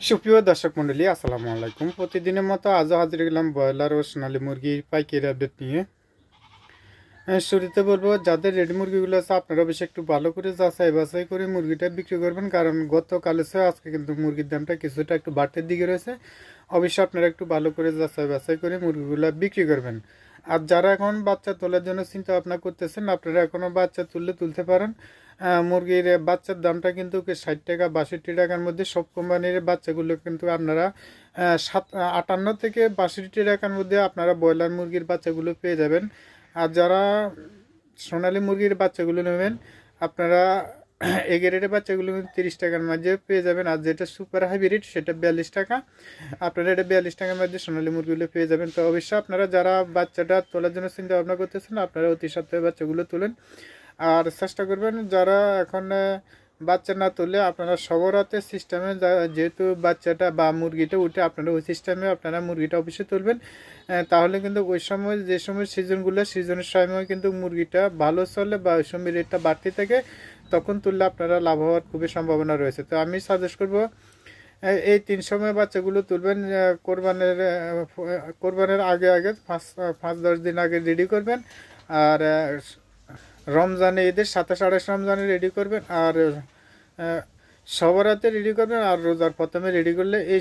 সুপ্রিয় দর্শক মন্ডলী, আসসালামু আলাইকুম। প্রতিদিনের মতো আজও হাজির গেলাম ব্রয়লার ও সোনালী মুরগির পাইকারি আপডেট নিয়ে। শুরুতে বলবো, যাদের রেডি মুরগিগুলো আছে আপনারা বেশি একটু ভালো করে যাচাই বাছাই করে মুরগিটা বিক্রি করবেন, কারণ গতকালের চেয়ে আজকে কিন্তু মুরগির দামটা কিছুটা একটু বাড়তির দিকে রয়েছে। অবশ্যই আপনারা একটু ভালো করে যাচাই বাছাই করে মুরগিগুলো বিক্রি করবেন। আর যারা এখন বাচ্চা তোলার জন্য চিন্তা ভাবনা করতেছেন, আপনারা এখনও বাচ্চা তুলতে পারেন। মুরগির বাচ্চার দামটা কিন্তু 60 টাকা 62 টাকার মধ্যে, সব কোম্পানির বাচ্চাগুলো কিন্তু আপনারা 58 থেকে 62 টাকার মধ্যে আপনারা ব্রয়লার মুরগির বাচ্চাগুলো পেয়ে যাবেন। আর যারা সোনালী মুরগির বাচ্চাগুলো নেবেন আপনারা এই গ্রেডের বাচ্চাগুলো 30 টাকার মাঝে পেয়ে যাবেন। আর যেটা সুপার হাইব্রিড সেটা 42 টাকা। আপনারা এটা 42 টাকার মধ্যে সোনালী মুরগিগুলো পেয়ে যাবেন। তো অবশ্যই আপনারা যারা বাচ্চাটা তোলার জন্য চিন্তা ভাবনা করতেছেন আপনারা অতি সত্ত্বে বাচ্চাগুলো তুলেন। আর চেষ্টা করবেন যারা এখন বাচ্চা না তুললে আপনারা সবরাতে সিস্টেমে, যেহেতু বাচ্চাটা বা মুরগিটা উঠে আপনারা ওই সিস্টেমে আপনারা মুরগিটা অবশ্যই তুলবেন। তাহলে কিন্তু ওই সময় যে সময় সিজনের সময় কিন্তু মুরগিটা ভালো চলে বা ওই সময় রেটটা বাড়তি থাকে, তখন তুললে আপনারা লাভ হওয়ার খুবই সম্ভাবনা রয়েছে। তো আমি সাজেস্ট করব এই 3 সময় বাচ্চাগুলো তুলবেন। কোরবানের আগে আগে 5-10 দিন আগে রেডি করবেন। আর রমজানে, ঈদের 27-28 রমজানে রেডি করবেন। আর সবরাতে রেডি করবেন। আর রোজার প্রথমে রেডি করলে এই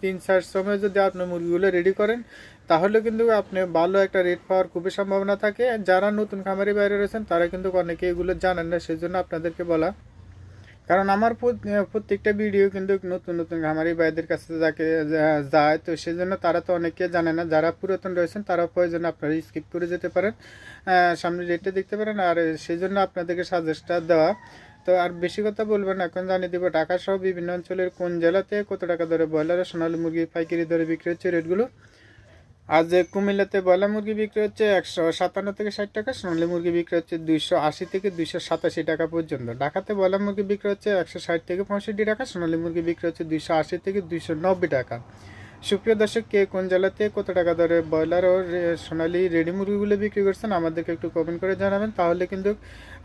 3-4 সময় যদি আপনি মুরগিগুলো রেডি করেন তাহলে কিন্তু আপনি ভালো একটা রেট পাওয়ার খুবই সম্ভাবনা থাকে। যারা নতুন খামারি বাইরে রয়েছেন তারা কিন্তু অনেকে এগুলো জানেন না, সেই জন্য আপনাদেরকে বলা। কারণ আমার প্রত্যেকটা ভিডিও কিন্তু নতুন নতুন খামারি ভাইদের কাছে যায়, তো সেই জন্য তারা তো অনেকে জানে না। যারা পুরাতন রয়েছেন তারা প্রয়োজনে আপনারা স্কিপ করে যেতে পারেন, সামনে রেটে দেখতে পারেন। আর সেই জন্য আপনাদেরকে সাজেস্টটা দেওয়া। তো আর বেশি কথা বলবেন, এখন জানিয়ে দেবো ঢাকা সহ বিভিন্ন অঞ্চলের কোন জেলাতে কত টাকা দরে ব্রয়লার সোনালী মুরগি পাইকারি দরে বিক্রি হচ্ছে রেটগুলো। আজ কুমিল্লাতে ব্রয়লার মুরগি বিক্রি হচ্ছে 157 থেকে 60 টাকা, সোনালী মুরগি বিক্রি হচ্ছে 280 থেকে 287 টাকা পর্যন্ত। ঢাকাতে ব্রয়লার মুরগি বিক্রি হচ্ছে 160 থেকে 65 টাকা, সোনালী মুরগি বিক্রি হচ্ছে 280 থেকে 290 টাকা। সুপ্রিয় দর্শক, কে কোন জেলাতে কত টাকা দরে ব্রয়লার ও সোনালী রেডি মুরগিগুলো বিক্রি করছেন আমাদেরকে একটু কমেন্ট করে জানাবেন। তাহলে কিন্তু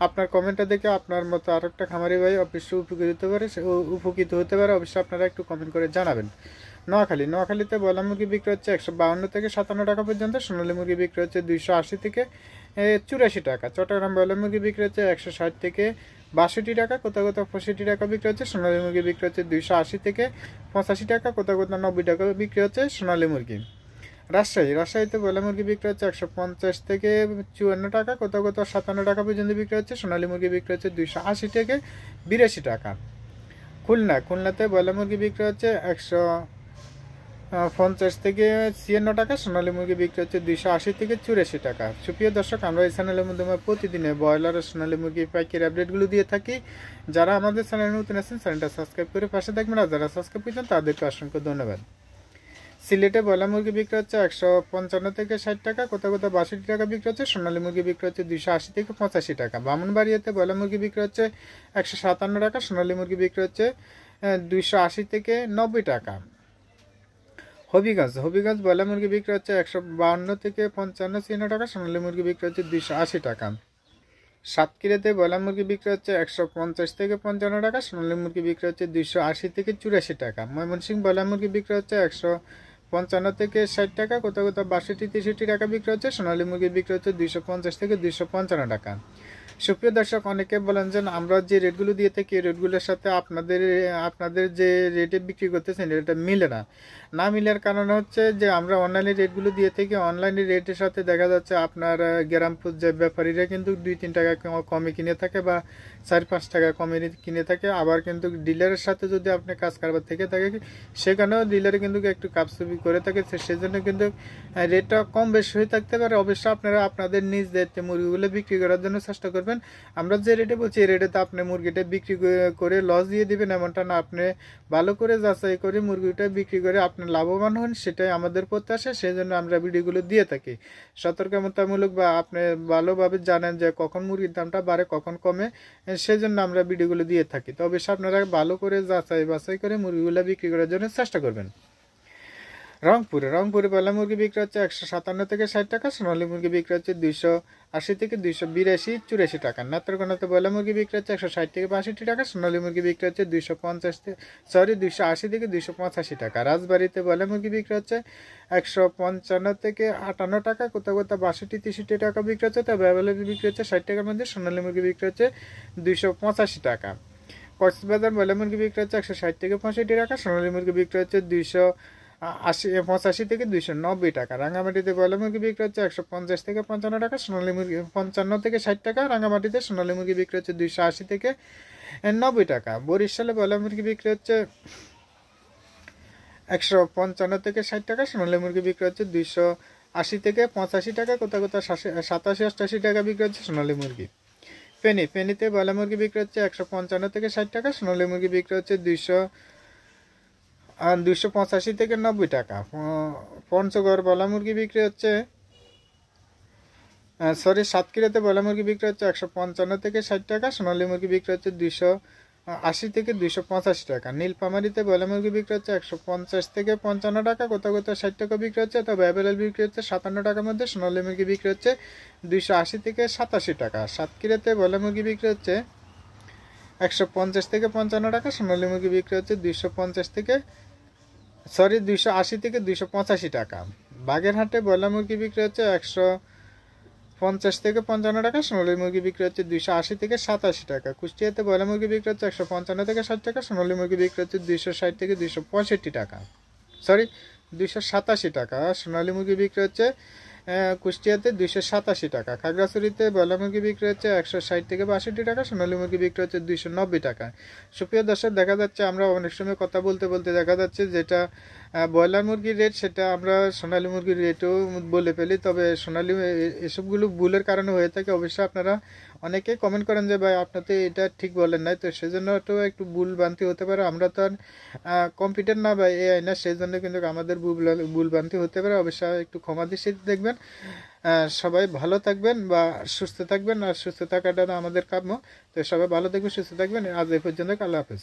আপনার কমেন্টটা দেখে আপনার মতো আর একটা খামারি ভাই অবশ্যই উপকৃত হতে পারে। অবশ্যই আপনারা একটু কমেন্ট করে জানাবেন। নোয়াখালীতে ব্রয়লার মুরগি বিক্রি হচ্ছে 152 থেকে 57 টাকা পর্যন্ত, সোনালী মুরগি বিক্রি হচ্ছে 280 থেকে 84 টাকা। চট্টগ্রাম ব্রয়লার মুরগি বিক্রি হচ্ছে 160 থেকে 62 টাকা, কোথাও কোথাও 65 টাকা বিক্রি হচ্ছে। সোনালী মুরগি বিক্রি হচ্ছে 280 থেকে 85 টাকা, কোথাও কোথাও 90 টাকা বিক্রি হচ্ছে সোনালী মুরগি। রাজশাহীতে ব্রয়লার মুরগি বিক্রি হচ্ছে 150 থেকে 54 টাকা, কোথাও কোথাও 57 টাকা পর্যন্ত বিক্রি হচ্ছে। সোনালী মুরগি বিক্রি হচ্ছে 280 থেকে 82 টাকা। খুলনাতে ব্রয়লার মুরগি বিক্রি হচ্ছে 150 থেকে 56 টাকা, সোনালী মুরগি বিক্রি হচ্ছে 280 থেকে 84 টাকা। সুপ্রিয় দর্শক, আমরা এই চ্যানেলের মাধ্যমে প্রতিদিনে ব্রয়লার ও সোনালী মুরগি পাইকারি আপডেটগুলো দিয়ে থাকি। যারা আমাদের চ্যানেলে নতুন আছেন চ্যানেলটা সাবস্ক্রাইব করে পাশে থাকবেন, আর যারা সাবস্ক্রাইব করেছেন তাদেরকে অসংখ্য ধন্যবাদ। সিলেটে ব্রয়লার মুরগি বিক্রি হচ্ছে 155 থেকে 60 টাকা, কোথাও কোথাও 62 টাকা বিক্রি হচ্ছে। সোনালী মুরগি বিক্রি হচ্ছে 280 থেকে 85 টাকা। ব্রাহ্মণবাড়িয়াতে ব্রয়লার মুরগি বিক্রি হচ্ছে 157 টাকা, সোনালী মুরগি বিক্রি হচ্ছে 280 থেকে 90 টাকা। হবিগঞ্জ ব্রয়লার মুরগি বিক্রি হচ্ছে 152 থেকে 55 টাকা, সোনালী মুরগি বিক্রি হচ্ছে 280 টাকা। সাতক্ষীরাতে ব্রয়লার মুরগি বিক্রি হচ্ছে 150 থেকে 55 টাকা, সোনালী মুরগি বিক্রি হচ্ছে 280 থেকে 84 টাকা। ময়মনসিংহ ব্রয়লার মুরগি বিক্রি হচ্ছে 155 থেকে 60 টাকা, কোথাও কোথাও 62-63 টাকা বিক্রি হচ্ছে। সোনালী মুরগি বিক্রি হচ্ছে 250 থেকে 255 টাকা। সুপ্রিয় দর্শক, অনেকে বলেন যে আমরা যে রেটগুলো দিয়ে থাকি এই রেটগুলোর সাথে আপনাদের যে রেটে বিক্রি করতেছেন এটা না মিলার কারণ হচ্ছে যে আমরা অনলাইনে রেটগুলো দিয়ে থাকি। অনলাইনে রেটের সাথে দেখা যাচ্ছে আপনার গ্রামপুর যে ব্যাপারীরা কিন্তু 2-3 টাকা কমে কিনে থাকে বা 4-5 টাকা কমে কিনে থাকে। আবার কিন্তু ডিলারের সাথে যদি আপনি কাজ কারবার থেকে থাকে সেখানেও ডিলারে কিন্তু একটু কাপসুপি করে থাকে, সেজন্য কিন্তু রেটটা কম বেশি হয়ে থাকতে পারে। অবশ্যই আপনারা আপনাদের নিজ দায়িত্বে মুরগিগুলো বিক্রি করার জন্য চেষ্টা করবেন। আমরা যে রেটে বলছি এই রেটে তো আপনি মুরগিটা বিক্রি করে লস দিয়ে দিবেন এমনটা না। আপনি ভালো করে যাচাই করে মুরগিটা বিক্রি করে আপনি লাভবান হন, সেটাই আমাদের প্রত্যাশা। সেই জন্য আমরা ভিডিওগুলো দিয়ে থাকি সতর্কতামূলক, বা আপনি ভালোভাবে জানেন যে কখন মুরগির দামটা বাড়ে কখন কমে, সেই জন্য আমরা ভিডিওগুলো দিয়ে থাকি। তো অবশ্যই আপনারা ভালো করে যাচাই বাছাই করে মুরগিগুলো বিক্রি করার জন্য চেষ্টা করবেন। রংপুরে ব্রয়লার মুরগি বিক্রি হচ্ছে 157 থেকে 60 টাকা, সোনালী মুরগি বিক্রি হচ্ছে 280 থেকে 282-84 টাকা। নেত্রকোনাতে ব্রয়লার মুরগি বিক্রি হচ্ছে 160 থেকে 62 টাকা, সোনালী মুরগি বিক্রি হচ্ছে 280 থেকে 285 টাকা। রাজবাড়িতে ব্রয়লার মুরগি বিক্রি হচ্ছে 155 থেকে 58 টাকা, কোথাও কোথাও 62-63 টাকা বিক্রি হচ্ছে, তবে অ্যাভেলেবল বিক্রি হচ্ছে 60 টাকার মধ্যে। সোনালী মুরগি বিক্রি হচ্ছে 285 টাকা। কক্সবাজার ব্রয়লার মুরগি বিক্রি হচ্ছে 160 থেকে 65 টাকা, সোনালী মুরগি বিক্রি হচ্ছে 85 থেকে 290 টাকা। রাঙামাটিতে ব্রয়লার মুরগি বিক্রি হচ্ছে 150 থেকে 55 টাকা, সোনালী মুরগি 55 থেকে 60 টাকা। রাঙামাটিতে সোনালী মুরগি বিক্রি হচ্ছে 280 থেকে 90 টাকা। বরিশালে ব্রয়লার মুরগি বিক্রি হচ্ছে 155 থেকে 60 টাকা, সোনালী মুরগি বিক্রি হচ্ছে 280 থেকে 85 টাকা, কোথাও কোথাও 87-88 টাকা বিক্রি হচ্ছে সোনালী মুরগি। ফেনীতে ব্রয়লার মুরগি বিক্রি হচ্ছে 155 থেকে 60 টাকা, সোনালী মুরগি বিক্রি হচ্ছে 285 থেকে 90 টাকা। পঞ্চগড় ব্রয়লার মুরগি বিক্রি হচ্ছে সাতক্ষীরাতে ব্রয়লার মুরগি বিক্রি হচ্ছে 155 থেকে 60 টাকা, সোনালী মুরগি বিক্রি হচ্ছে 280 থেকে 285 টাকা। নীলফামারীতে ব্রয়লার মুরগি বিক্রি হচ্ছে 150 থেকে 55 টাকা, কোথাও কোথাও 60 টাকা বিক্রি হচ্ছে, তবে অ্যাভেলেবল বিক্রি হচ্ছে 57 টাকার মধ্যে। সোনালী মুরগি বিক্রি হচ্ছে 280 থেকে 87 টাকা। সাতক্ষীরাতে ব্রয়লার মুরগি বিক্রি হচ্ছে 150 থেকে 55 টাকা, সোনালী মুরগি বিক্রি হচ্ছে 280 থেকে 285 টাকা। বাগেরহাটে ব্রয়লার মুরগি বিক্রি হচ্ছে 150 থেকে 55 টাকা, সোনালী মুরগি বিক্রি হচ্ছে 280 থেকে 87 টাকা। কুষ্টিয়াতে ব্রয়লার মুরগি বিক্রি হচ্ছে 155 থেকে 60 টাকা, সোনালী মুরগি বিক্রি হচ্ছে 260 থেকে 265 টাকা, 287 টাকা। সোনালী মুরগি বিক্রি হচ্ছে কুষ্টিয়াতে 287 টাকা। খাগড়াছড়িতে ব্রয়লার মুরগি বিক্রি হচ্ছে 160 থেকে 62 টাকা, সোনালী মুরগি বিক্রি হচ্ছে 290 টাকা। সুপ্রিয় দর্শক, দেখা যাচ্ছে আমরা অনেক সময় কথা বলতে বলতে দেখা যাচ্ছে যেটা ব্রয়লার মুরগির রেট সেটা আমরা সোনালী মুরগির রেটও বলে ফেলি, তবে সোনালী এসবগুলো ভুলের কারণে হয়ে থাকে। অবশ্যই আপনারা অনেকেই কমেন্ট করেন যে ভাই আপনার তো এটা ঠিক বলেন নাই, তো সেজন্য একটু ভুল ভ্রান্তি হতে পারে। আমরা তো আর কম্পিউটার না বা এআই না, সেই জন্য কিন্তু আমাদের ভুল ভ্রান্তি হতে পারে। অবশ্যই একটু ক্ষমা দৃষ্টিতে দেখবেন। সবাই ভালো থাকবেন বা সুস্থ থাকবেন, আর সুস্থ থাকাটা আমাদের কাম্য। তো সবাই ভালো থাকবেন, সুস্থ থাকবেন। আজ এই পর্যন্ত, আল্লাহ হাফেজ।